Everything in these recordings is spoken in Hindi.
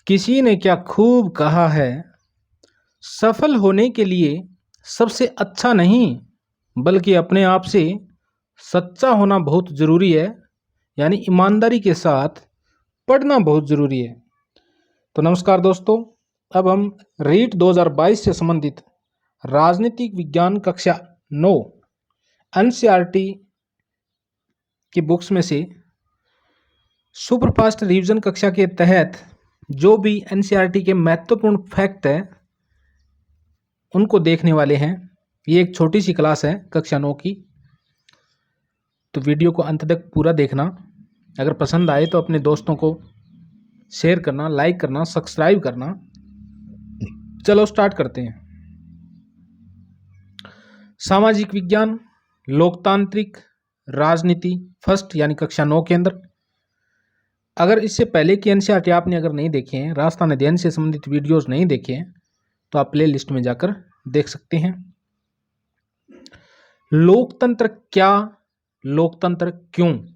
किसी ने क्या खूब कहा है, सफल होने के लिए सबसे अच्छा नहीं बल्कि अपने आप से सच्चा होना बहुत ज़रूरी है। यानी ईमानदारी के साथ पढ़ना बहुत ज़रूरी है। तो नमस्कार दोस्तों, अब हम रीट 2022 से संबंधित राजनीतिक विज्ञान कक्षा 9 एनसीईआरटी की बुक्स में से सुपरफास्ट रिवीजन कक्षा के तहत जो भी एनसीईआरटी के महत्वपूर्ण फैक्ट है उनको देखने वाले हैं। ये एक छोटी सी क्लास है कक्षा 9 की, तो वीडियो को अंत तक पूरा देखना। अगर पसंद आए तो अपने दोस्तों को शेयर करना, लाइक करना, सब्सक्राइब करना। चलो स्टार्ट करते हैं। सामाजिक विज्ञान, लोकतांत्रिक राजनीति फर्स्ट यानी कक्षा 9 के अंदर। अगर इससे पहले की एनसीईआरटी आपने अगर नहीं देखे हैं, राजस्थान अध्ययन से संबंधित वीडियोस नहीं देखे हैं, तो आप प्ले लिस्ट में जाकर देख सकते हैं। लोकतंत्र क्या, लोकतंत्र क्यों?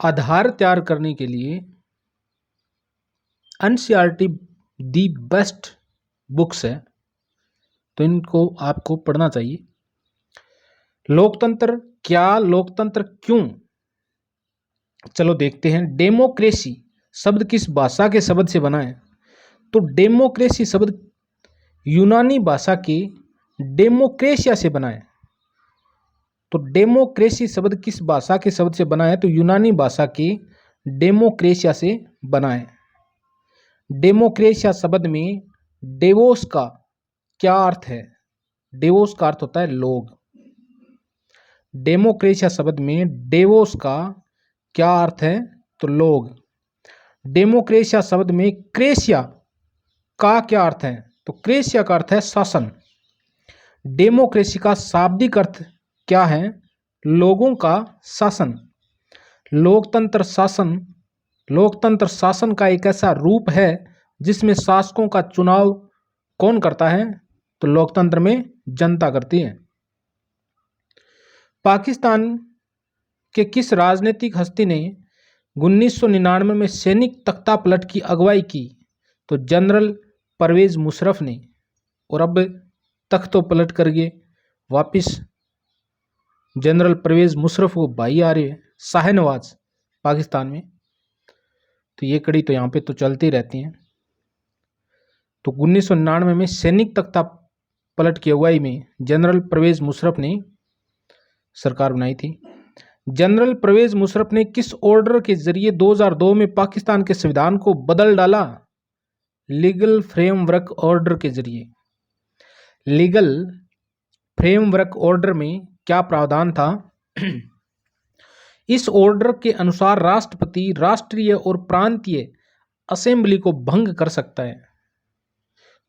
आधार तैयार करने के लिए एनसीईआरटी दी बेस्ट बुक्स है, तो इनको आपको पढ़ना चाहिए। लोकतंत्र क्या, लोकतंत्र क्यों? चलो देखते हैं। डेमोक्रेसी शब्द किस भाषा के शब्द से बना है? तो डेमोक्रेसी शब्द यूनानी भाषा के डेमोक्रेशिया से बना है। तो डेमोक्रेसी शब्द किस भाषा के शब्द से बना है? तो यूनानी भाषा के डेमोक्रेशिया से बना है। डेमोक्रेशिया शब्द में डेवोस का क्या अर्थ है? डेवोस का अर्थ होता है लोग। डेमोक्रेशिया शब्द में डेवोस का क्या अर्थ है? तो लोग। डेमोक्रेशिया शब्द में क्रेशिया का क्या अर्थ है? तो क्रेशिया का अर्थ है शासन। डेमोक्रेसी का शाब्दिक अर्थ क्या है? लोगों का शासन। लोकतंत्र शासन, लोकतंत्र शासन का एक ऐसा रूप है जिसमें शासकों का चुनाव कौन करता है? तो लोकतंत्र में जनता करती है। पाकिस्तान के किस राजनीतिक हस्ती ने 1999 में सैनिक तख्ता पलट की अगुवाई की? तो जनरल परवेज मुशर्रफ ने। और अब तख्तों पलट करके वापिस जनरल परवेज मुशर्रफ को भाई आ रहे हैं शाहनवाज पाकिस्तान में। तो ये कड़ी तो यहाँ पे तो चलती रहती हैं। तो 1999 में सैनिक तख्ता पलट की अगुवाई में जनरल परवेज मुशर्रफ ने सरकार बनाई थी। जनरल परवेज मुशर्रफ ने किस ऑर्डर के जरिए 2002 में पाकिस्तान के संविधान को बदल डाला? लीगल फ्रेमवर्क ऑर्डर के जरिए। लीगल फ्रेमवर्क ऑर्डर में क्या प्रावधान था? इस ऑर्डर के अनुसार राष्ट्रपति राष्ट्रीय और प्रांतीय असेंबली को भंग कर सकता है।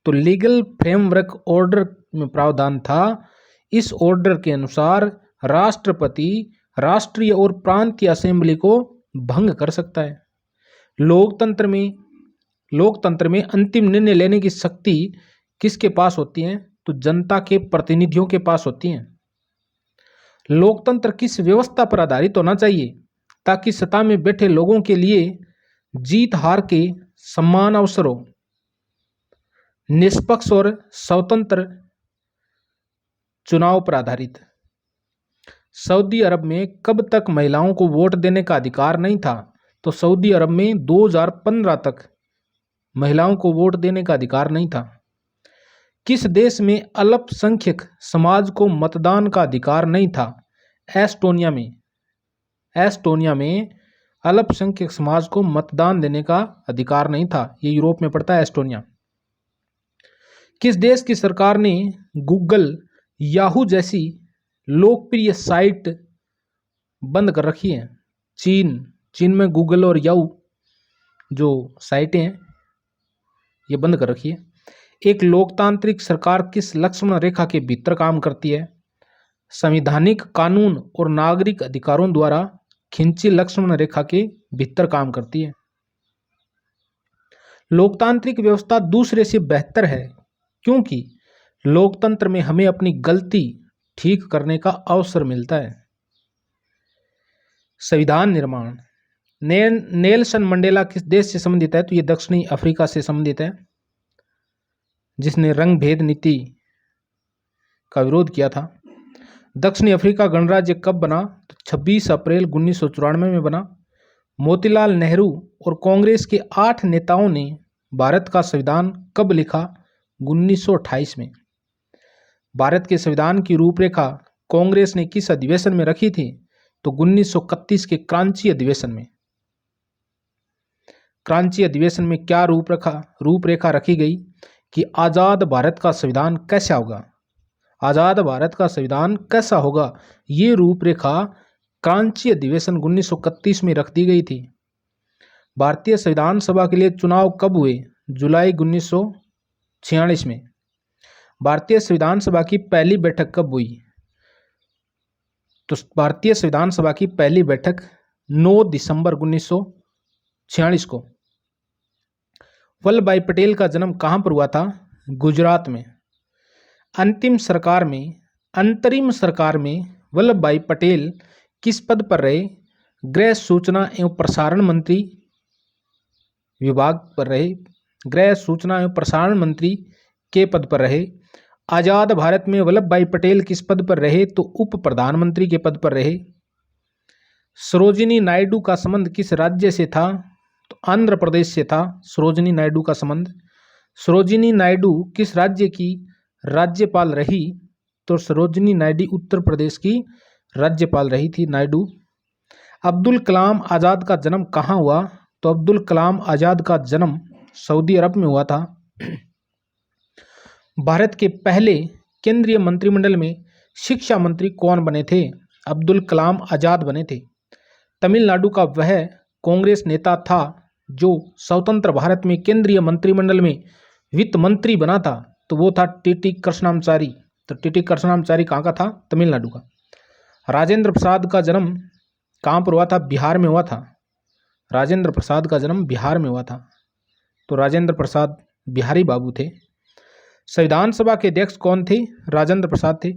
तो लीगल फ्रेमवर्क ऑर्डर में प्रावधान था, इस ऑर्डर के अनुसार राष्ट्रपति राष्ट्रीय और प्रांतीय असेंबली को भंग कर सकता है। लोकतंत्र में अंतिम निर्णय लेने की शक्ति किसके पास होती है? तो जनता के प्रतिनिधियों के पास होती है। लोकतंत्र किस व्यवस्था पर आधारित होना चाहिए ताकि सत्ता में बैठे लोगों के लिए जीत हार के समान अवसर हो? निष्पक्ष और स्वतंत्र चुनाव पर आधारित। सऊदी अरब में कब तक महिलाओं को वोट देने का अधिकार नहीं था? तो सऊदी अरब में 2015 तक महिलाओं को वोट देने का अधिकार नहीं था। किस देश में अल्पसंख्यक समाज को मतदान का अधिकार नहीं था? एस्टोनिया में। एस्टोनिया में अल्पसंख्यक समाज को मतदान देने का अधिकार नहीं था। ये यूरोप में पड़ता है एस्टोनिया। किस देश की सरकार ने गूगल, याहू जैसी लोकप्रिय साइट बंद कर रखी है? चीन में गूगल और याहू जो साइटें हैं ये बंद कर रखी है। एक लोकतांत्रिक सरकार किस लक्ष्मण रेखा के भीतर काम करती है? संवैधानिक कानून और नागरिक अधिकारों द्वारा खिंची लक्ष्मण रेखा के भीतर काम करती है। लोकतांत्रिक व्यवस्था दूसरे से बेहतर है क्योंकि लोकतंत्र में हमें अपनी गलती ठीक करने का अवसर मिलता है। संविधान निर्माण। नेल्सन मंडेला किस देश से संबंधित है? तो ये दक्षिणी अफ्रीका से संबंधित है, जिसने रंग भेद नीति का विरोध किया था। दक्षिणी अफ्रीका गणराज्य कब बना? तो 26 अप्रैल 1994 में बना। मोतीलाल नेहरू और कांग्रेस के 8 नेताओं ने भारत का संविधान कब लिखा? 1928 में। भारत के संविधान की रूपरेखा कांग्रेस ने किस अधिवेशन में रखी थी? तो 1931 के क्रांची अधिवेशन में। क्रांची अधिवेशन में क्या रूपरेखा रखी गई कि आजाद भारत का संविधान कैसा होगा? आजाद भारत का संविधान कैसा होगा, ये रूपरेखा क्रांची अधिवेशन 1931 में रख दी गई थी। भारतीय संविधान सभा के लिए चुनाव कब हुए? जुलाई 1946 में। भारतीय संविधान सभा की पहली बैठक कब हुई? तो भारतीय संविधान सभा की पहली बैठक 9 दिसंबर 1946 को। वल्लभ भाई पटेल का जन्म कहां पर हुआ था? गुजरात में। अंतरिम सरकार में वल्लभ भाई पटेल किस पद पर रहे? गृह सूचना एवं प्रसारण मंत्री विभाग पर रहे, गृह सूचना एवं प्रसारण मंत्री के पद पर रहे। आजाद भारत में वल्लभ भाई पटेल किस पद पर रहे? तो उप प्रधानमंत्री के पद पर रहे। सरोजिनी नायडू का संबंध किस राज्य से था? तो आंध्र प्रदेश से था सरोजिनी नायडू का संबंध। सरोजिनी नायडू किस राज्य की राज्यपाल रही? तो सरोजिनी नायडू उत्तर प्रदेश की राज्यपाल रही थी नायडू। अब्दुल कलाम आजाद का जन्म कहाँ हुआ? तो अब्दुल कलाम आजाद का जन्म सऊदी अरब में हुआ था। भारत के पहले केंद्रीय मंत्रिमंडल में शिक्षा मंत्री कौन बने थे? अब्दुल कलाम आजाद बने थे। तमिलनाडु का वह कांग्रेस नेता था जो स्वतंत्र भारत में केंद्रीय मंत्रिमंडल में वित्त मंत्री बना था, तो वो था टीटी कृष्णामाचारी। तो टीटी कृष्णामाचारी कहाँ का था? तमिलनाडु का। राजेंद्र प्रसाद का जन्म कहाँ पर हुआ था? बिहार में हुआ था। राजेंद्र प्रसाद का जन्म बिहार में हुआ था। तो राजेंद्र प्रसाद बिहारी बाबू थे। संविधान सभा के अध्यक्ष कौन थे? राजेंद्र प्रसाद थे।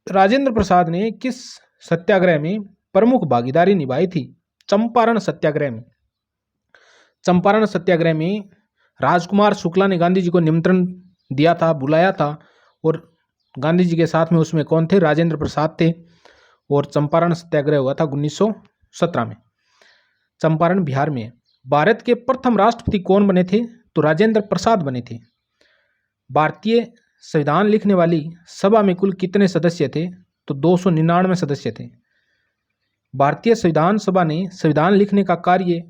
राजेंद्र प्रसाद ने किस सत्याग्रह में प्रमुख भागीदारी निभाई थी? चंपारण सत्याग्रह में। चंपारण सत्याग्रह में राजकुमार शुक्ला ने गांधी जी को निमंत्रण दिया था, बुलाया था, और गांधी जी के साथ में उसमें कौन थे? राजेंद्र प्रसाद थे। और चंपारण सत्याग्रह हुआ था 1917 में। चंपारण बिहार में। भारत के प्रथम राष्ट्रपति कौन बने थे? तो राजेंद्र प्रसाद बने थे। भारतीय संविधान लिखने वाली सभा में कुल कितने सदस्य थे? तो 299 सदस्य थे। भारतीय संविधान सभा ने संविधान लिखने का कार्य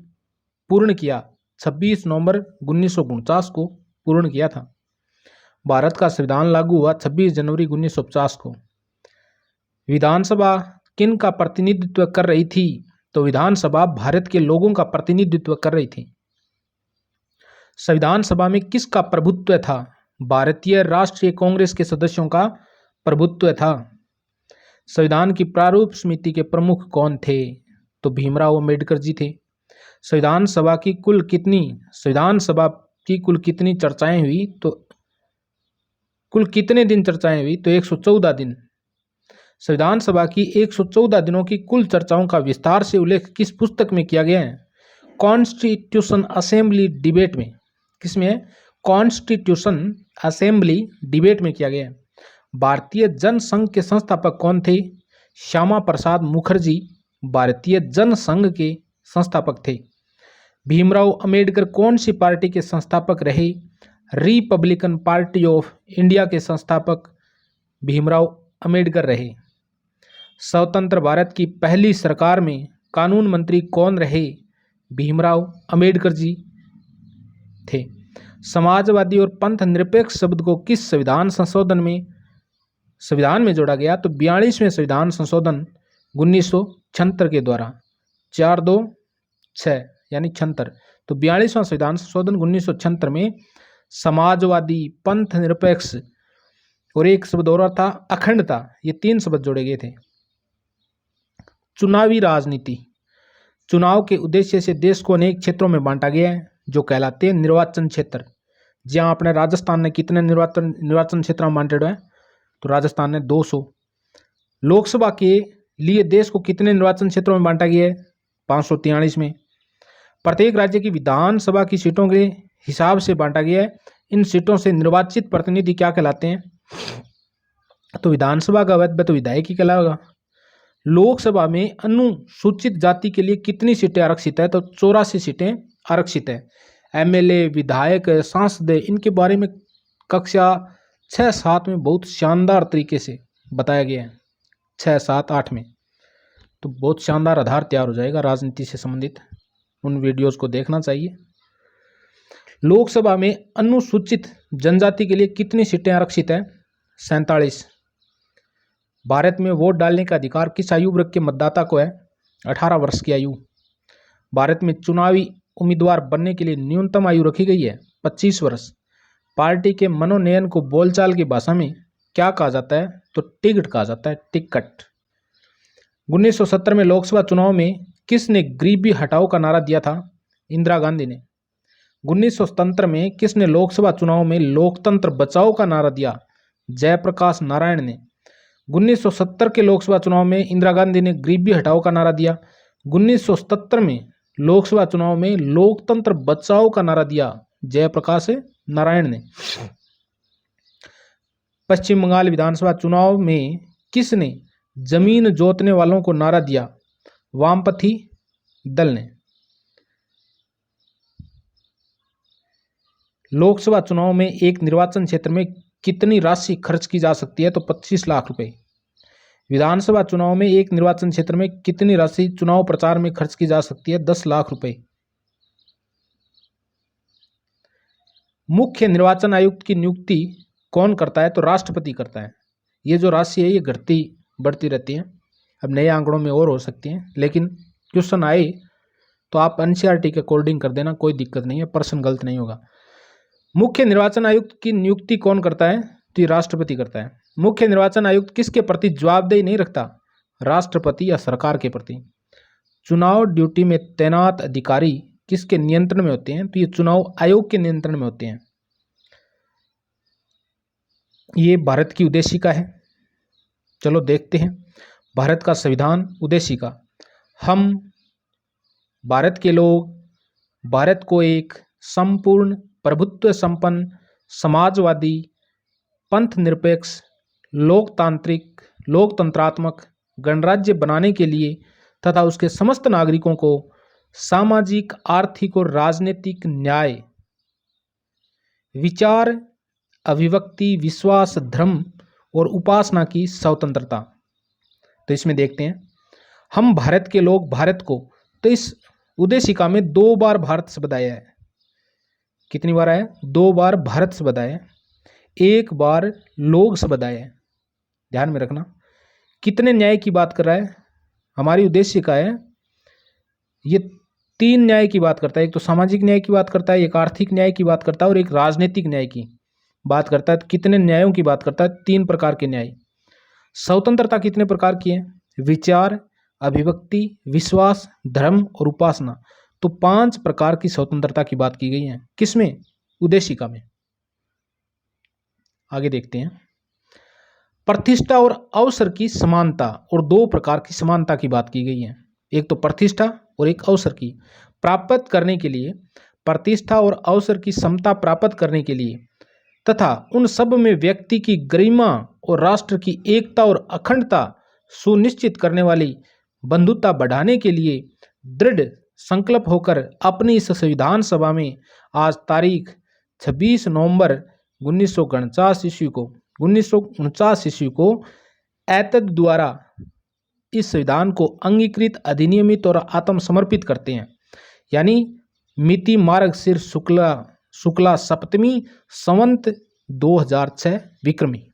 पूर्ण किया 26 नवंबर 1949 को पूर्ण किया था। भारत का संविधान लागू हुआ 26 जनवरी 1950 को। विधानसभा किन का प्रतिनिधित्व कर रही थी? तो विधानसभा भारत के लोगों का प्रतिनिधित्व कर रही थी। संविधान सभा में किसका प्रभुत्व था? भारतीय राष्ट्रीय कांग्रेस के सदस्यों का प्रभुत्व था। संविधान की प्रारूप समिति के प्रमुख कौन थे? तो भीमराव अंबेडकर जी थे। संविधान सभा की कुल कितनी चर्चाएं हुई? तो कुल कितने दिन चर्चाएं हुई? तो 114 दिन। संविधान सभा की 114 दिनों की कुल चर्चाओं का विस्तार से उल्लेख किस पुस्तक में किया गया है? कॉन्स्टिट्यूशन असेंबली डिबेट में। किसमें? कॉन्स्टिट्यूशन असेंबली डिबेट में किया गया है। भारतीय जनसंघ के संस्थापक कौन थे? श्यामा प्रसाद मुखर्जी भारतीय जनसंघ के संस्थापक थे। भीमराव अंबेडकर कौन सी पार्टी के संस्थापक रहे? रिपब्लिकन पार्टी ऑफ इंडिया के संस्थापक भीमराव अंबेडकर रहे। स्वतंत्र भारत की पहली सरकार में कानून मंत्री कौन रहे? भीमराव अंबेडकर जी थे। समाजवादी और पंथ निरपेक्ष शब्द को किस संविधान में जोड़ा गया? तो 42वें संविधान संशोधन 1976 के द्वारा। 426 यानी 76। तो 42वां संविधान संशोधन 1976 में समाजवादी, पंथ निरपेक्ष और एक शब्द और था अखंडता, ये 3 शब्द जोड़े गए थे। चुनावी राजनीति। चुनाव के उद्देश्य से देश को अनेक क्षेत्रों में बांटा गया है जो कहलाते हैं निर्वाचन क्षेत्र। जहाँ अपने राजस्थान ने कितने निर्वाचन क्षेत्र में बांटे हुए हैं? तो राजस्थान ने 200। लोकसभा के लिए देश को कितने निर्वाचन क्षेत्रों में बांटा गया है? 543 में। प्रत्येक राज्य की विधानसभा की सीटों के हिसाब से बांटा गया है। इन सीटों से निर्वाचित प्रतिनिधि क्या कहलाते हैं? तो विधानसभा का वैध तो विधायक ही कहलाएगा। लोकसभा में अनुसूचित जाति के लिए कितनी सीटें आरक्षित है? तो 84 सीटें आरक्षित है। एमएलए, विधायक, सांसद, इनके बारे में कक्षा 6, 7 में बहुत शानदार तरीके से बताया गया है। 6, 7, 8 में तो बहुत शानदार आधार तैयार हो जाएगा राजनीति से संबंधित। उन वीडियोस को देखना चाहिए। लोकसभा में अनुसूचित जनजाति के लिए कितनी सीटें आरक्षित है? 47। भारत में वोट डालने का अधिकार किस आयु वर्ग के मतदाता को है? 18 वर्ष की आयु। भारत में चुनावी उम्मीदवार बनने के लिए न्यूनतम आयु रखी गई है 25 वर्ष। पार्टी के मनोनयन को बोलचाल की भाषा में क्या कहा जाता है? तो टिकट कहा जाता है, टिकट। 1970 में लोकसभा चुनाव में किसने गरीबी हटाओ का नारा दिया था? इंदिरा गांधी ने। 1977 में किसने लोकसभा चुनाव में लोकतंत्र बचाओ का नारा दिया? जयप्रकाश नारायण ने। 1970 के लोकसभा चुनाव में इंदिरा गांधी ने गरीबी हटाओ का नारा दिया। 1977 में लोकसभा चुनाव में लोकतंत्र बचाओ का नारा दिया जयप्रकाश नारायण ने। पश्चिम बंगाल विधानसभा चुनाव में किसने जमीन जोतने वालों को नारा दिया? वामपंथी दल ने। लोकसभा चुनाव में एक निर्वाचन क्षेत्र में कितनी राशि खर्च की जा सकती है? तो 25 लाख रुपए। विधानसभा चुनाव में एक निर्वाचन क्षेत्र में कितनी राशि चुनाव प्रचार में खर्च की जा सकती है? 10 लाख रुपए। मुख्य निर्वाचन आयुक्त की नियुक्ति कौन करता है? तो राष्ट्रपति करता है। ये जो राशि है ये घटती बढ़ती रहती है, अब नए आंकड़ों में और हो सकती है, लेकिन क्वेश्चन आए तो आप एनसीईआरटी के अकॉर्डिंग कर देना, कोई दिक्कत नहीं है, प्रश्न गलत नहीं होगा। मुख्य निर्वाचन आयुक्त की नियुक्ति कौन करता है? तो ये राष्ट्रपति करता है। मुख्य निर्वाचन आयुक्त किसके प्रति जवाबदेही नहीं रखता? राष्ट्रपति या सरकार के प्रति। चुनाव ड्यूटी में तैनात अधिकारी किसके नियंत्रण में होते हैं? तो ये चुनाव आयोग के नियंत्रण में होते हैं। ये भारत की उद्देशिका है। चलो देखते हैं भारत का संविधान उद्देशिका। हम भारत के लोग भारत को एक संपूर्ण प्रभुत्व संपन्न समाजवादी पंथ निरपेक्ष लोकतांत्रिक लोकतंत्रात्मक गणराज्य बनाने के लिए तथा उसके समस्त नागरिकों को सामाजिक, आर्थिक और राजनीतिक न्याय, विचार, अभिव्यक्ति, विश्वास, धर्म और उपासना की स्वतंत्रता। तो इसमें देखते हैं हम भारत के लोग भारत को, तो इस उद्देशिका में 2 बार भारत शब्द आया है। कितनी बार आया? 2 बार भारत शब्द आया है, 1 बार लोग शब्द आया है। ध्यान में रखना कितने न्याय की बात कर रहा है। हमारी उद्देशिका है ये 3 न्याय की बात करता है। एक तो सामाजिक न्याय की बात करता है, एक आर्थिक न्याय की बात करता है और एक राजनीतिक न्याय की बात करता है। तो कितने न्यायों की बात करता है? 3 प्रकार के न्याय। स्वतंत्रता कितने प्रकार की है? विचार, अभिव्यक्ति, विश्वास, धर्म और उपासना। तो 5 प्रकार की स्वतंत्रता की बात की गई है। किसमें? उद्देशिका में। आगे देखते हैं प्रतिष्ठा और अवसर की समानता और 2 प्रकार की समानता की बात की गई है। एक तो प्रतिष्ठा और एक अवसर की। प्राप्त करने के लिए प्रतिष्ठा और अवसर की समता प्राप्त करने के लिए तथा उन सब में व्यक्ति की गरिमा और राष्ट्र की एकता और अखंडता सुनिश्चित करने वाली बंधुता बढ़ाने के लिए दृढ़ संकल्प होकर अपनी इस संविधान सभा में आज तारीख 26 नवंबर 1949 ईस्वी को एतद द्वारा इस संविधान को अंगीकृत, अधिनियमित और आत्मसमर्पित करते हैं। यानी मिति मार्गशीर शुक्ला सप्तमी संवत 2006 विक्रमी।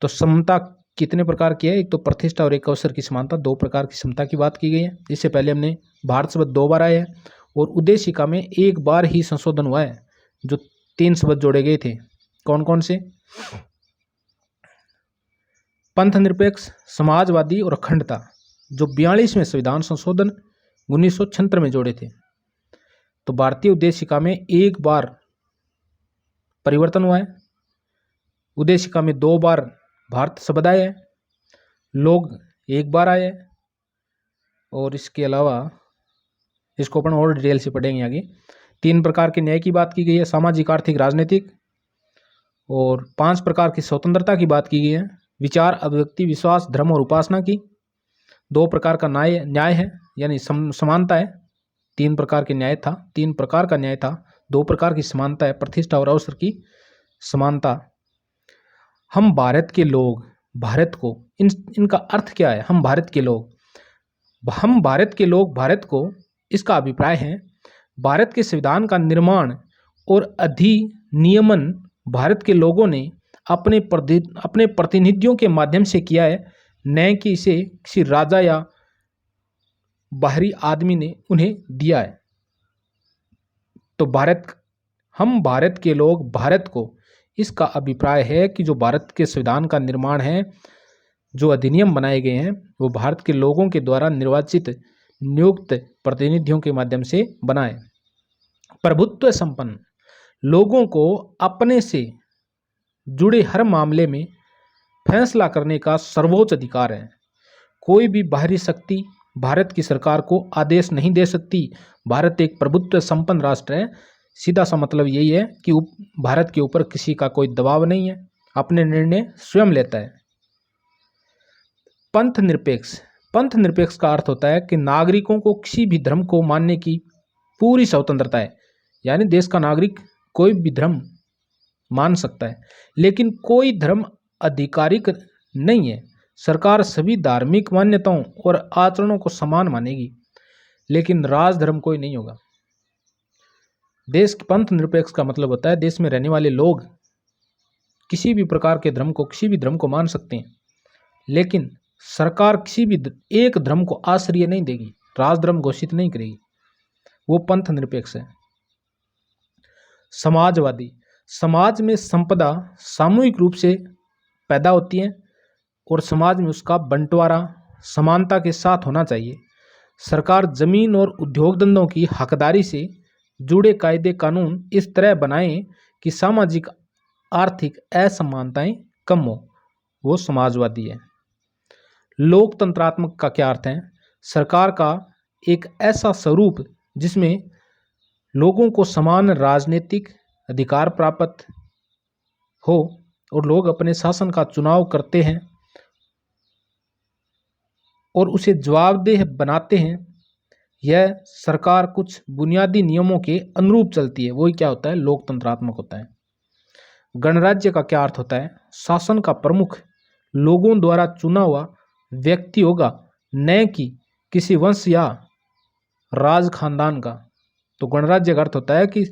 तो समता कितने प्रकार की है? एक तो प्रतिष्ठा और एक अवसर की समानता, 2 प्रकार की समता की बात की गई है। इससे पहले हमने भारत शब्द 2 बार आया है और उद्देशिका में 1 बार ही संशोधन हुआ है, जो 3 शब्द जोड़े गए थे। कौन कौन से? पंथ निरपेक्ष, समाजवादी और अखंडता, जो 42वें संविधान संशोधन 1976 में जोड़े थे। तो भारतीय उद्देशिका में 1 बार परिवर्तन हुआ है। उद्देशिका में 2 बार भारत शब्द आया है, लोग 1 बार आया है और इसके अलावा इसको अपन और डिटेल से पढ़ेंगे आगे। 3 प्रकार के न्याय की बात की गई है, सामाजिक, आर्थिक, राजनीतिक। और 5 प्रकार की स्वतंत्रता की बात की गई है, विचार, अभिव्यक्ति, विश्वास, धर्म और उपासना की। 2 प्रकार का न्याय है, यानी समानता है। 3 प्रकार के न्याय था, 3 प्रकार का न्याय था। 2 प्रकार की समानता है, प्रतिष्ठा और अवसर की समानता। हम भारत के लोग, भारत को, इनका अर्थ क्या है? हम भारत के लोग, भारत को, इसका अभिप्राय है भारत के संविधान का निर्माण और अधिनियमन भारत के लोगों ने अपने प्रतिनिधियों के माध्यम से किया है, न कि इसे किसी राजा या बाहरी आदमी ने उन्हें दिया है। तो हम भारत के लोग, भारत को, इसका अभिप्राय है कि जो भारत के संविधान का निर्माण है, जो अधिनियम बनाए गए हैं, वो भारत के लोगों के द्वारा निर्वाचित नियुक्त प्रतिनिधियों के माध्यम से बनाए। प्रभुत्व संपन्न, लोगों को अपने से जुड़े हर मामले में फैसला करने का सर्वोच्च अधिकार है। कोई भी बाहरी शक्ति भारत की सरकार को आदेश नहीं दे सकती। भारत एक प्रभुत्व संपन्न राष्ट्र है। सीधा सा मतलब यही है कि भारत के ऊपर किसी का कोई दबाव नहीं है, अपने निर्णय स्वयं लेता है। पंथ निरपेक्ष, पंथ निरपेक्ष का अर्थ होता है कि नागरिकों को किसी भी धर्म को मानने की पूरी स्वतंत्रता है, यानी देश का नागरिक कोई भी धर्म मान सकता है, लेकिन कोई धर्म आधिकारिक नहीं है। सरकार सभी धार्मिक मान्यताओं और आचरणों को समान मानेगी, लेकिन राजधर्म कोई नहीं होगा। देश की पंथ निरपेक्ष का मतलब होता है देश में रहने वाले लोग किसी भी प्रकार के धर्म को, किसी भी धर्म को मान सकते हैं, लेकिन सरकार किसी भी एक धर्म को आश्रय नहीं देगी, राजधर्म घोषित नहीं करेगी। वो पंथ निरपेक्ष है। समाजवादी, समाज में संपदा सामूहिक रूप से पैदा होती है और समाज में उसका बंटवारा समानता के साथ होना चाहिए। सरकार जमीन और उद्योग धंधों की हकदारी से जुड़े कायदे कानून इस तरह बनाएं कि सामाजिक आर्थिक असमानताएं कम हो। वो समाजवादी है। लोकतंत्रात्मक का क्या अर्थ है? सरकार का एक ऐसा स्वरूप जिसमें लोगों को समान राजनीतिक अधिकार प्राप्त हो और लोग अपने शासन का चुनाव करते हैं और उसे जवाबदेह बनाते हैं। यह सरकार कुछ बुनियादी नियमों के अनुरूप चलती है, वही क्या होता है? लोकतंत्रात्मक होता है। गणराज्य का क्या अर्थ होता है? शासन का प्रमुख लोगों द्वारा चुना हुआ व्यक्ति होगा, न कि किसी वंश या राज खानदान का। तो गणराज्य का अर्थ होता है कि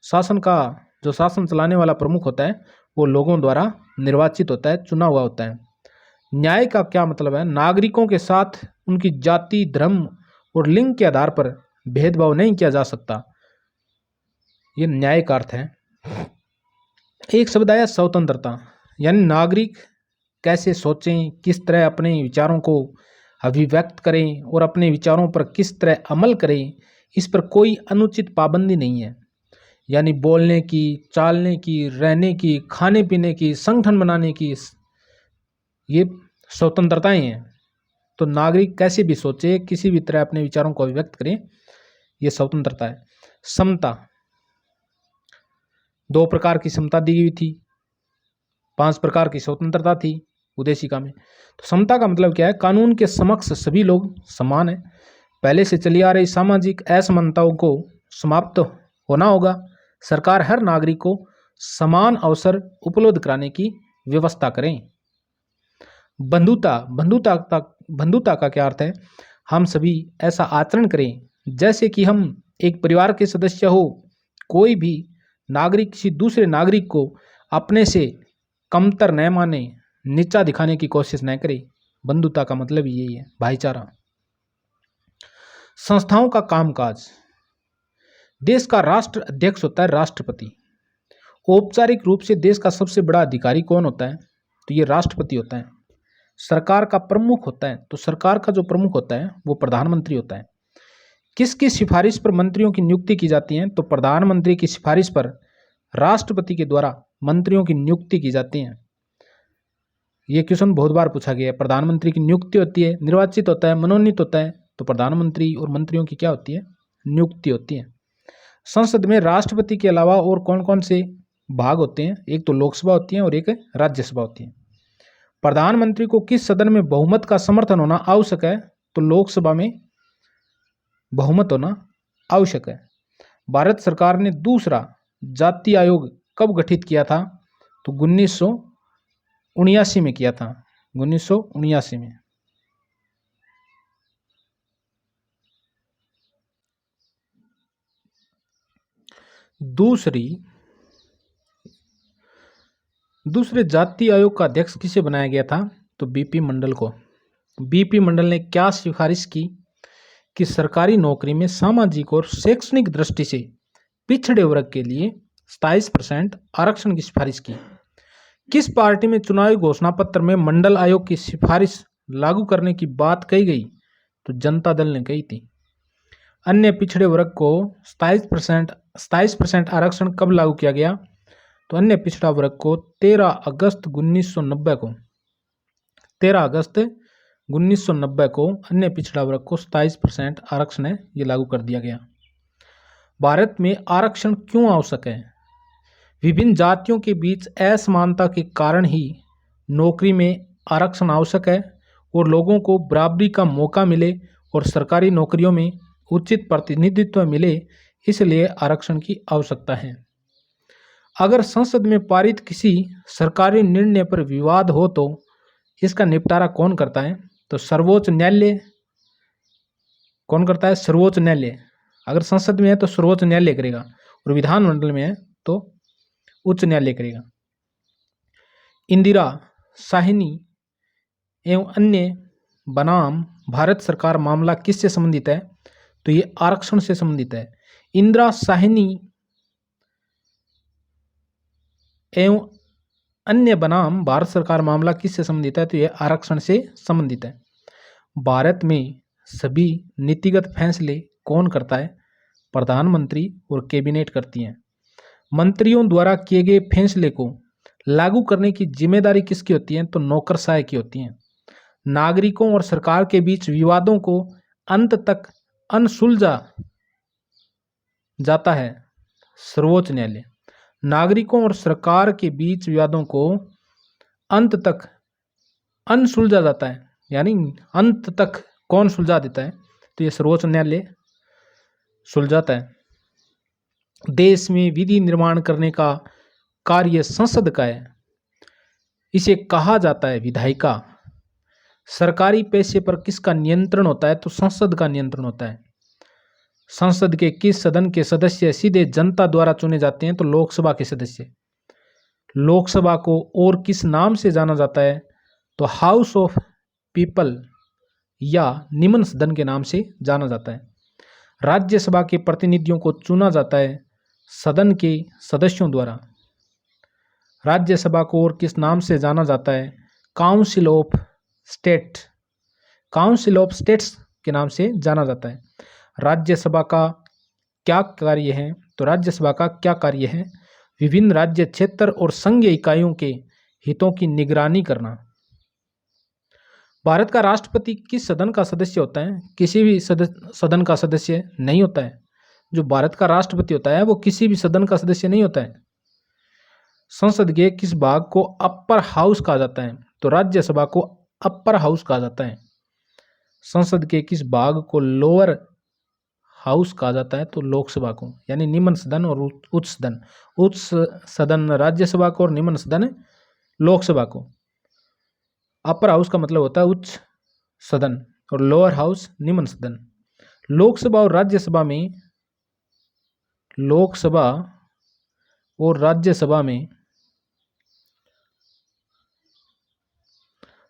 शासन का, जो शासन चलाने वाला प्रमुख होता है, वो लोगों द्वारा निर्वाचित होता है, चुना हुआ होता है। न्याय का क्या मतलब है? नागरिकों के साथ उनकी जाति, धर्म और लिंग के आधार पर भेदभाव नहीं किया जा सकता। ये न्याय का अर्थ है। एक शब्द आया स्वतंत्रता, यानी नागरिक कैसे सोचें, किस तरह अपने विचारों को अभिव्यक्त करें और अपने विचारों पर किस तरह अमल करें, इस पर कोई अनुचित पाबंदी नहीं है। यानी बोलने की, चालने की, रहने की, खाने पीने की, संगठन बनाने की, ये स्वतंत्रताएं हैं। तो नागरिक कैसे भी सोचे, किसी भी तरह अपने विचारों को अभिव्यक्त करें, ये स्वतंत्रता है। समता, 2 प्रकार की समता दी गई थी, 5 प्रकार की स्वतंत्रता थी उद्देशिका में। तो समता का मतलब क्या है? कानून के समक्ष सभी लोग समान हैं। पहले से चली आ रही सामाजिक असमानताओं को समाप्त होना होगा। सरकार हर नागरिक को समान अवसर उपलब्ध कराने की व्यवस्था करें। बंधुता का क्या अर्थ है? हम सभी ऐसा आचरण करें जैसे कि हम एक परिवार के सदस्य हो। कोई भी नागरिक किसी दूसरे नागरिक को अपने से कमतर न माने, नीचा दिखाने की कोशिश न करे। बंधुता का मतलब यही है, भाईचारा। संस्थाओं का कामकाज, देश का राष्ट्र अध्यक्ष होता है राष्ट्रपति। औपचारिक रूप से देश का सबसे बड़ा अधिकारी कौन होता है? तो ये राष्ट्रपति होता है। सरकार का प्रमुख होता है, तो सरकार का जो प्रमुख होता है वो प्रधानमंत्री होता है। किसकी सिफारिश पर मंत्रियों की नियुक्ति की जाती है? तो प्रधानमंत्री की सिफारिश पर राष्ट्रपति के द्वारा मंत्रियों की नियुक्ति की जाती है। ये क्वेश्चन बहुत बार पूछा गया है। प्रधानमंत्री की नियुक्ति होती है, निर्वाचित होता है, मनोनीत होता है, तो प्रधानमंत्री और मंत्रियों की क्या होती है, नियुक्ति होती है। संसद में राष्ट्रपति के अलावा और कौन कौन से भाग होते हैं, एक तो लोकसभा होती है और एक राज्यसभा होती है। प्रधानमंत्री को किस सदन में बहुमत का समर्थन होना आवश्यक है, तो लोकसभा में बहुमत होना आवश्यक है। भारत सरकार ने दूसरा जातीय आयोग कब गठित किया था, तो 1979 में किया था, 1979 में। दूसरे जातीय आयोग का अध्यक्ष किसे बनाया गया था, तो बीपी मंडल को। बीपी मंडल ने क्या सिफारिश की कि सरकारी नौकरी में सामाजिक और शैक्षणिक दृष्टि से पिछड़े वर्ग के लिए 27% आरक्षण की सिफारिश की। किस पार्टी में चुनावी घोषणा पत्र में मंडल आयोग की सिफारिश लागू करने की बात कही गई, तो जनता दल ने कही थी। अन्य पिछड़े वर्ग को 27% आरक्षण कब लागू किया गया, तो अन्य पिछड़ा वर्ग को 13 अगस्त 1990 को अन्य पिछड़ा वर्ग को 27% आरक्षण है ये लागू कर दिया गया। भारत में आरक्षण क्यों आवश्यक है? विभिन्न जातियों के बीच असमानता के कारण ही नौकरी में आरक्षण आवश्यक है और लोगों को बराबरी का मौका मिले और सरकारी नौकरियों में उचित प्रतिनिधित्व मिले, इसलिए आरक्षण की आवश्यकता है। अगर संसद में पारित किसी सरकारी निर्णय पर विवाद हो तो इसका निपटारा कौन करता है, तो सर्वोच्च न्यायालय। कौन करता है? सर्वोच्च न्यायालय। अगर संसद में है तो सर्वोच्च न्यायालय करेगा और विधानमंडल में है तो उच्च न्यायालय करेगा। इंदिरा, साहिनी एवं अन्य बनाम भारत सरकार मामला किससे संबंधित है, तो ये आरक्षण से संबंधित है। इंदिरा, साहिनी एवं अन्य बनाम भारत सरकार मामला किससे संबंधित है, तो यह आरक्षण से संबंधित है। भारत में सभी नीतिगत फैसले कौन करता है? प्रधानमंत्री और कैबिनेट करती हैं। मंत्रियों द्वारा किए गए फैसले को लागू करने की जिम्मेदारी किसकी होती है, तो नौकरशाह की होती है। नागरिकों और सरकार के बीच विवादों को अंत तक अनसुलझा जाता है सर्वोच्च न्यायालय। नागरिकों और सरकार के बीच विवादों को अंत तक अनसुलझा जाता है, यानी अंत तक कौन सुलझा देता है, तो ये सर्वोच्च न्यायालय सुलझाता है। देश में विधि निर्माण करने का कार्य संसद का है, इसे कहा जाता है विधायिका। सरकारी पैसे पर किसका नियंत्रण होता है, तो संसद का नियंत्रण होता है। संसद के किस सदन के सदस्य सीधे जनता द्वारा चुने जाते हैं, तो लोकसभा के सदस्य। लोकसभा को और किस नाम से जाना जाता है, तो हाउस ऑफ पीपल या निम्न सदन के नाम से जाना जाता है। राज्यसभा के प्रतिनिधियों को चुना जाता है सदन के सदस्यों द्वारा। राज्यसभा को और किस नाम से जाना जाता है, council of state, council of states के नाम से जाना जाता है। राज्यसभा का क्या कार्य है, तो राज्यसभा का क्या कार्य है, विभिन्न राज्य क्षेत्र और संघीय इकाइयों के हितों की निगरानी करना। भारत का राष्ट्रपति किस सदन का सदस्य होता है? किसी भी सदन का सदस्य नहीं होता है। जो भारत का राष्ट्रपति होता है वो किसी भी सदन का सदस्य नहीं होता है। संसद के किस भाग को अपर हाउस कहा जाता है, तो राज्यसभा को अपर हाउस कहा जाता है। संसद के किस भाग को लोअर हाउस कहा जाता है, तो लोकसभा को, यानी निम्न सदन और उच्च सदन। उच्च सदन राज्यसभा को और निम्न सदन लोकसभा को। अपर हाउस का मतलब होता है उच्च सदन और लोअर हाउस निम्न सदन। लोकसभा और राज्यसभा में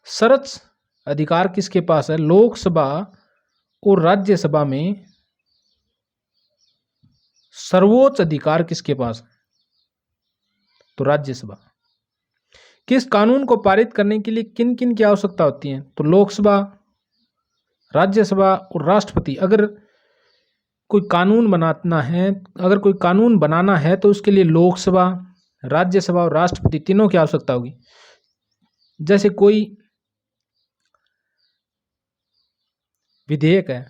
सर्वोच्च अधिकार किसके पास है? लोकसभा और राज्यसभा में सर्वोच्च अधिकार किसके पास है, तो राज्यसभा। किस कानून को पारित करने के लिए किन किन की आवश्यकता होती है, तो लोकसभा, राज्यसभा और राष्ट्रपति। अगर कोई कानून बनाना है तो उसके लिए लोकसभा, राज्यसभा और राष्ट्रपति तीनों की आवश्यकता होगी। जैसे कोई विधेयक है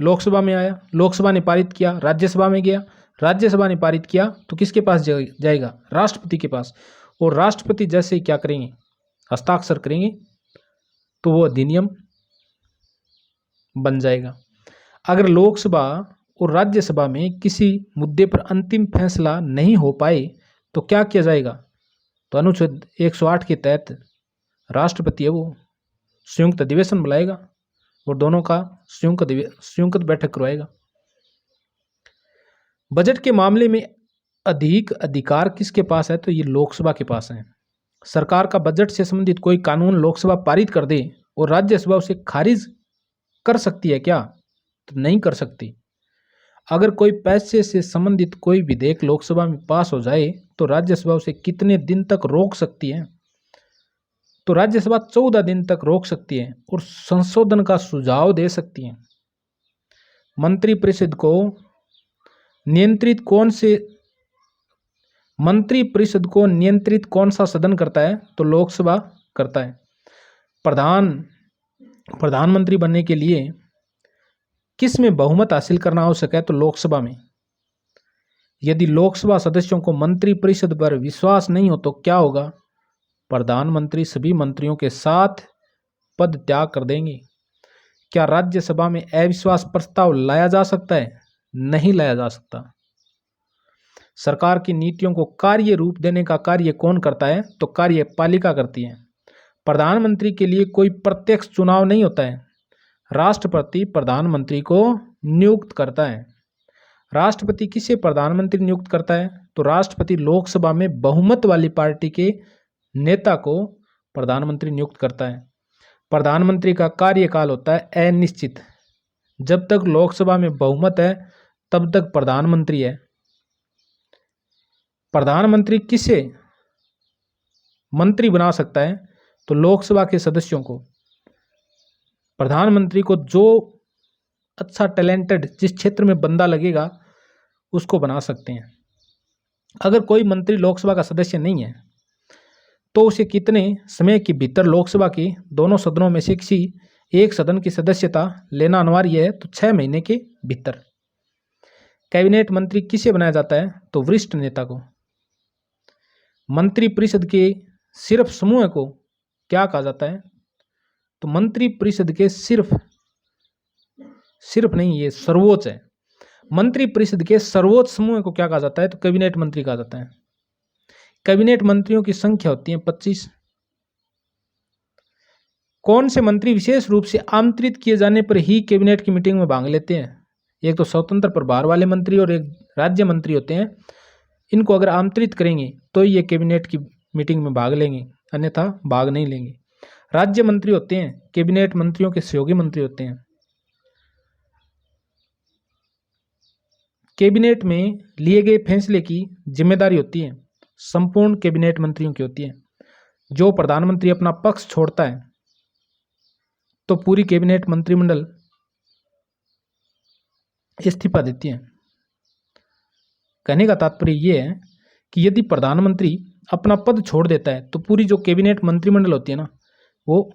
लोकसभा में आया, लोकसभा ने पारित किया, राज्यसभा में गया, राज्यसभा ने पारित किया तो किसके पास जाएगा? राष्ट्रपति के पास। और राष्ट्रपति जैसे ही क्या करेंगे? हस्ताक्षर करेंगे तो वो अधिनियम बन जाएगा। अगर लोकसभा और राज्यसभा में किसी मुद्दे पर अंतिम फैसला नहीं हो पाए तो क्या किया जाएगा? तो अनुच्छेद 108 के तहत राष्ट्रपति है वो संयुक्त अधिवेशन बुलाएगा और दोनों का संयुक्त बैठक करवाएगा। बजट के मामले में अधिक अधिकार किसके पास है? तो ये लोकसभा के पास है। सरकार का बजट से संबंधित कोई कानून लोकसभा पारित कर दे और राज्यसभा उसे खारिज कर सकती है क्या? तो नहीं कर सकती। अगर कोई पैसे से संबंधित कोई विधेयक लोकसभा में पास हो जाए तो राज्यसभा उसे कितने दिन तक रोक सकती है? तो राज्यसभा 14 दिन तक रोक सकती है और संशोधन का सुझाव दे सकती है। मंत्रिपरिषद को नियंत्रित कौन सा सदन करता है? तो लोकसभा करता है। प्रधानमंत्री बनने के लिए किस में बहुमत हासिल करना आवश्यक है? तो लोकसभा में। यदि लोकसभा सदस्यों को मंत्रिपरिषद पर विश्वास नहीं हो तो क्या होगा? प्रधानमंत्री सभी मंत्रियों के साथ पद त्याग कर देंगे। क्या राज्यसभा में अविश्वास प्रस्ताव लाया जा सकता है? नहीं लाया जा सकता। सरकार की नीतियों को कार्य रूप देने का कार्य कौन करता है? तो कार्यपालिका करती है। प्रधानमंत्री के लिए कोई प्रत्यक्ष चुनाव नहीं होता है। राष्ट्रपति प्रधानमंत्री को नियुक्त करता है। राष्ट्रपति किसे प्रधानमंत्री नियुक्त करता है? तो राष्ट्रपति लोकसभा में बहुमत वाली पार्टी के नेता को प्रधानमंत्री नियुक्त करता है। प्रधानमंत्री का कार्यकाल होता है अनिश्चित। जब तक लोकसभा में बहुमत है तब तक प्रधानमंत्री है। प्रधानमंत्री किसे मंत्री बना सकता है? तो लोकसभा के सदस्यों को। प्रधानमंत्री को जो अच्छा टैलेंटेड जिस क्षेत्र में बंदा लगेगा उसको बना सकते हैं। अगर कोई मंत्री लोकसभा का सदस्य नहीं है तो उसे कितने समय के भीतर लोकसभा के दोनों सदनों में से किसी एक सदन की सदस्यता लेना अनिवार्य है? तो 6 महीने के भीतर। कैबिनेट मंत्री किसे बनाया जाता है? तो वरिष्ठ नेता को। मंत्रिपरिषद के सिर्फ समूह को क्या कहा जाता है? तो मंत्रिपरिषद के सिर्फ नहीं, ये सर्वोच्च है। मंत्रिपरिषद के सर्वोच्च समूह को क्या कहा जाता है? तो कैबिनेट मंत्री कहा जाता है। कैबिनेट मंत्रियों की संख्या होती है 25। कौन से मंत्री विशेष रूप से आमंत्रित किए जाने पर ही कैबिनेट की मीटिंग में भाग लेते हैं? एक तो स्वतंत्र प्रभार वाले मंत्री और एक राज्य मंत्री होते हैं। इनको अगर आमंत्रित करेंगे तो ये कैबिनेट की मीटिंग में भाग लेंगे, अन्यथा भाग नहीं लेंगे। राज्य मंत्री होते हैं, कैबिनेट मंत्रियों के सहयोगी मंत्री होते हैं। कैबिनेट में लिए गए फैसले की जिम्मेदारी होती है संपूर्ण कैबिनेट मंत्रियों की होती है। जो प्रधानमंत्री अपना पक्ष छोड़ता है तो पूरी कैबिनेट मंत्रिमंडल इस्तीफा देती है। कहने का तात्पर्य यह है कि यदि प्रधानमंत्री अपना पद छोड़ देता है तो पूरी जो कैबिनेट मंत्रिमंडल होती है ना, वो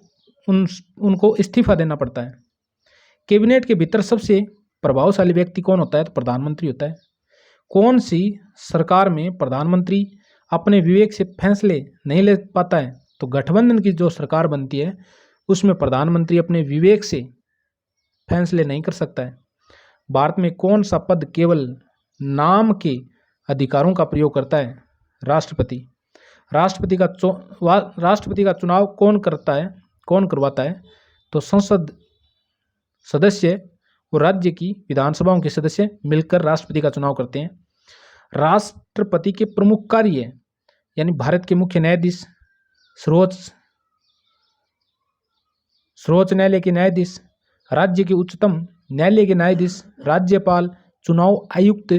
उनको इस्तीफा देना पड़ता है। कैबिनेट के भीतर सबसे प्रभावशाली व्यक्ति कौन होता है? तो प्रधानमंत्री होता है। कौन सी सरकार में प्रधानमंत्री अपने विवेक से फैसले नहीं ले पाता है? तो गठबंधन की जो सरकार बनती है उसमें प्रधानमंत्री अपने विवेक से फैसले नहीं कर सकता है। भारत में कौन सा पद केवल नाम के अधिकारों का प्रयोग करता है? राष्ट्रपति। राष्ट्रपति का चुनाव कौन करवाता है? तो संसद सदस्य और राज्य की विधानसभाओं के सदस्य मिलकर राष्ट्रपति का चुनाव करते हैं। राष्ट्रपति के प्रमुख कार्य यानी भारत के मुख्य न्यायाधीश, सर्वोच्च न्यायालय के न्यायाधीश, राज्य के उच्चतम न्यायालय के न्यायाधीश, राज्यपाल, चुनाव आयुक्त,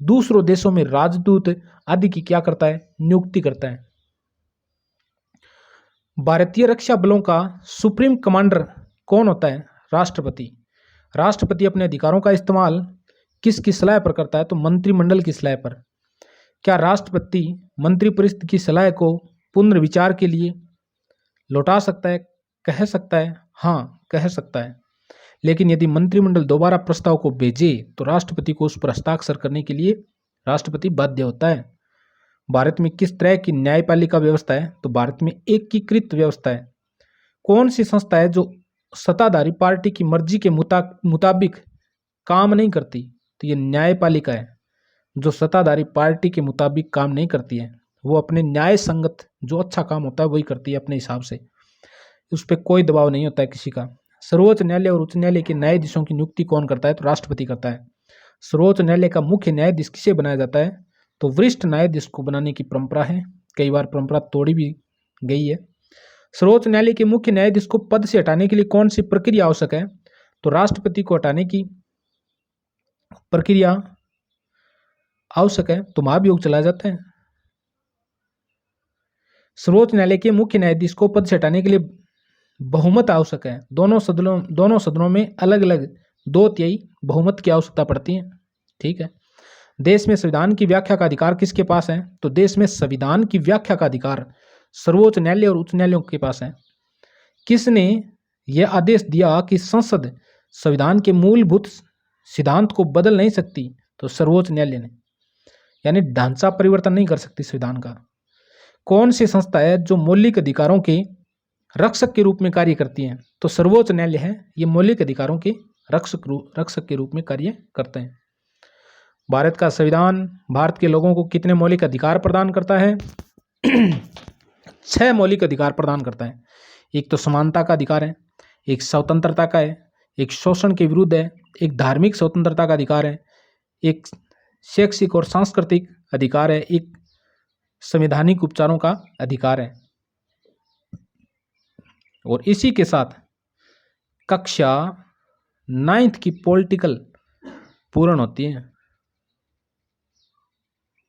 दूसरों देशों में राजदूत आदि की क्या करता है? नियुक्ति करता है। भारतीय रक्षा बलों का सुप्रीम कमांडर कौन होता है? राष्ट्रपति। राष्ट्रपति अपने अधिकारों का इस्तेमाल किसकी सलाह पर करता है? तो मंत्रिमंडल की सलाह पर। क्या राष्ट्रपति मंत्रिपरिषद की सलाह को पुनर्विचार के लिए लौटा सकता है? कह सकता है, हाँ कह सकता है। लेकिन यदि मंत्रिमंडल दोबारा प्रस्ताव को भेजे तो राष्ट्रपति को उस पर हस्ताक्षर करने के लिए राष्ट्रपति बाध्य होता है। भारत में किस तरह की न्यायपालिका व्यवस्था है? तो भारत में एकीकृत व्यवस्था है। कौन सी संस्था है जो सत्ताधारी पार्टी की मर्जी के मुताबिक काम नहीं करती? तो ये न्यायपालिका है। जो सत्ताधारी पार्टी के मुताबिक काम नहीं करती है, वो अपने न्याय संगत जो अच्छा काम होता है वही करती है अपने हिसाब से, उस पर कोई दबाव नहीं होता है किसी का। सर्वोच्च न्यायालय और उच्च न्यायालय के न्यायाधीशों की नियुक्ति कौन करता है? तो राष्ट्रपति करता है। सर्वोच्च न्यायालय का मुख्य न्यायाधीश किसे बनाया जाता है? तो वरिष्ठ न्यायाधीश को बनाने की परंपरा है, कई बार परंपरा तोड़ी भी गई है। सर्वोच्च न्यायालय के मुख्य न्यायाधीश को पद से हटाने के लिए कौन सी प्रक्रिया आवश्यक है? तो राष्ट्रपति को हटाने की प्रक्रिया आवश्यक है, तो महाभियोग चलाया जाता है। सर्वोच्च न्यायालय के मुख्य न्यायाधीश को पद से हटाने के लिए बहुमत आवश्यक है। दोनों सदनों में अलग अलग 2/3 बहुमत की आवश्यकता पड़ती है। ठीक है। देश में संविधान की व्याख्या का अधिकार किसके पास है? तो देश में संविधान की व्याख्या का अधिकार सर्वोच्च न्यायालय और उच्च न्यायालयों के पास है। किसने यह आदेश दिया कि संसद संविधान के मूलभूत सिद्धांत को बदल नहीं सकती? तो सर्वोच्च न्यायालय ने, यानी ढांचा परिवर्तन नहीं कर सकती संविधान का। कौन सी संस्था है जो मौलिक अधिकारों के रक्षक के रूप में कार्य करती है? तो सर्वोच्च न्यायालय है, ये मौलिक अधिकारों के रक्षक के रूप में कार्य करते हैं। भारत का संविधान भारत के लोगों को कितने मौलिक अधिकार प्रदान करता है? 6 मौलिक अधिकार प्रदान करता है। एक तो समानता का अधिकार है, एक स्वतंत्रता का है, एक शोषण के विरुद्ध है, एक धार्मिक स्वतंत्रता का अधिकार है, एक शैक्षिक और सांस्कृतिक अधिकार है, एक संवैधानिक उपचारों का अधिकार है। और इसी के साथ कक्षा 9th की पॉलिटिकल पूर्ण होती है।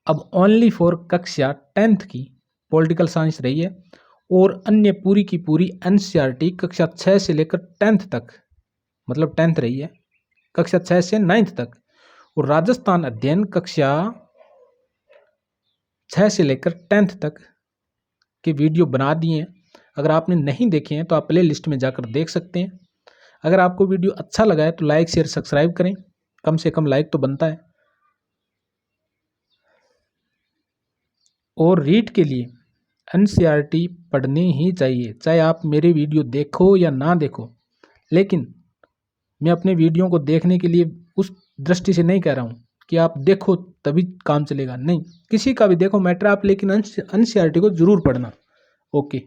अब ओनली फॉर कक्षा 10th की पॉलिटिकल साइंस रही है और अन्य पूरी की पूरी एनसीईआरटी कक्षा 6 से लेकर 10th तक, मतलब 10th रही है, कक्षा 6 से 9th तक। और राजस्थान अध्ययन कक्षा 6 से लेकर 10th तक के वीडियो बना दिए हैं। अगर आपने नहीं देखे हैं तो आप प्ले लिस्ट में जाकर देख सकते हैं। अगर आपको वीडियो अच्छा लगा है तो लाइक शेयर सब्सक्राइब करें, कम से कम लाइक तो बनता है। और रीड के लिए एनसीईआरटी पढ़नी ही चाहिए, चाहे आप मेरे वीडियो देखो या ना देखो। लेकिन मैं अपने वीडियो को देखने के लिए उस दृष्टि से नहीं कह रहा हूँ कि आप देखो तभी काम चलेगा, नहीं, किसी का भी देखो मैटर आप, लेकिन एनसीईआरटी को जरूर पढ़ना। ओके।